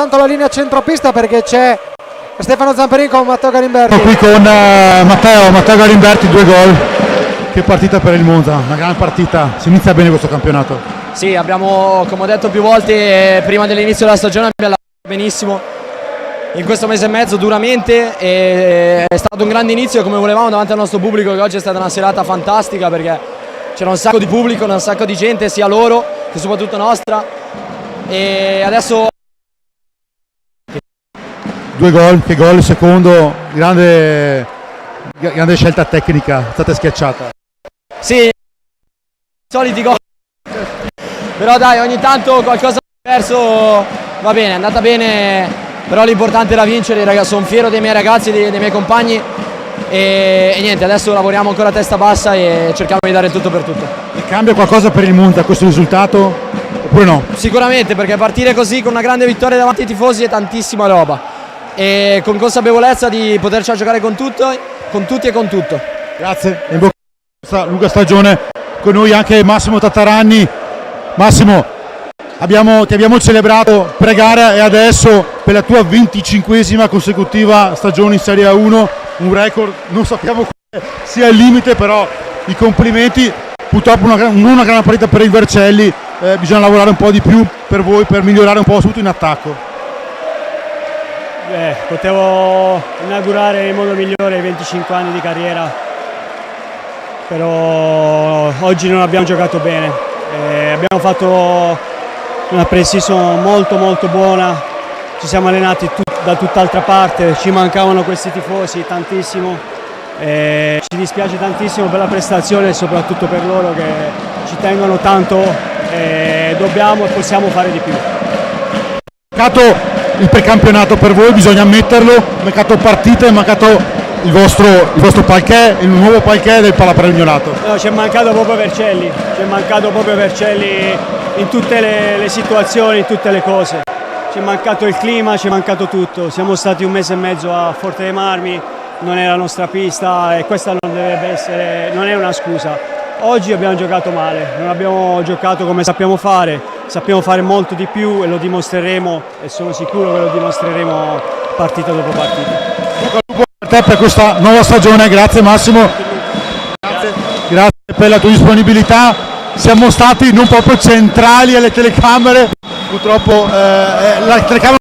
intanto la linea centropista perché c'è Stefano Zamperin con Matteo Galimberti. Qui con Matteo Galimberti, 2 gol. Che partita per il Monza, una gran partita, si inizia bene questo campionato. Sì, abbiamo, come ho detto più volte, prima dell'inizio della stagione abbiamo lavorato benissimo in questo mese e mezzo duramente e è stato un grande inizio come volevamo davanti al nostro pubblico, che oggi è stata una serata fantastica perché c'era un sacco di pubblico, un sacco di gente, sia loro che soprattutto nostra, e adesso 2 gol, che gol il secondo, grande scelta tecnica, state schiacciata. sì, soliti gol, però dai, ogni tanto qualcosa di diverso va bene, è andata bene, però l'importante era vincere, ragazzi. Sono fiero dei miei ragazzi, dei miei compagni e niente, adesso lavoriamo ancora a testa bassa e cerchiamo di dare il tutto per tutto. E cambia qualcosa per il Monza questo risultato oppure no? Sicuramente, perché partire così con una grande vittoria davanti ai tifosi è tantissima roba e con consapevolezza di poterci giocare con tutti e con tutto. Grazie, in bocca questa lunga stagione con noi anche Massimo Tattaranni. Massimo, ti abbiamo celebrato pre-gara e adesso per la tua 25esima consecutiva stagione in Serie A1, un record, non sappiamo quale sia il limite, però i complimenti. Purtroppo non una gran partita per il Vercelli, bisogna lavorare un po' di più per voi per migliorare un po' soprattutto in attacco. Potevo inaugurare in modo migliore i 25 anni di carriera, però oggi non abbiamo giocato bene, abbiamo fatto una pre-season molto buona, ci siamo allenati da tutt'altra parte, ci mancavano questi tifosi tantissimo, ci dispiace tantissimo per la prestazione e soprattutto per loro che ci tengono tanto, dobbiamo e possiamo fare di più. Il precampionato per voi, bisogna ammetterlo, è mancato partite, è mancato il vostro parquet, il nuovo parquet del Pallapregnolato. No, ci è mancato proprio Vercelli, in tutte le situazioni, in tutte le cose. Ci è mancato il clima, ci è mancato tutto. Siamo stati un mese e mezzo a Forte dei Marmi, non è la nostra pista e questa non è una scusa. Oggi abbiamo giocato male, non abbiamo giocato come sappiamo fare molto di più e lo dimostreremo e sono sicuro che lo dimostreremo partita dopo partita. Per te per questa nuova stagione, grazie Massimo, grazie per la tua disponibilità, siamo stati non proprio centrali alle telecamere, purtroppo la telecamera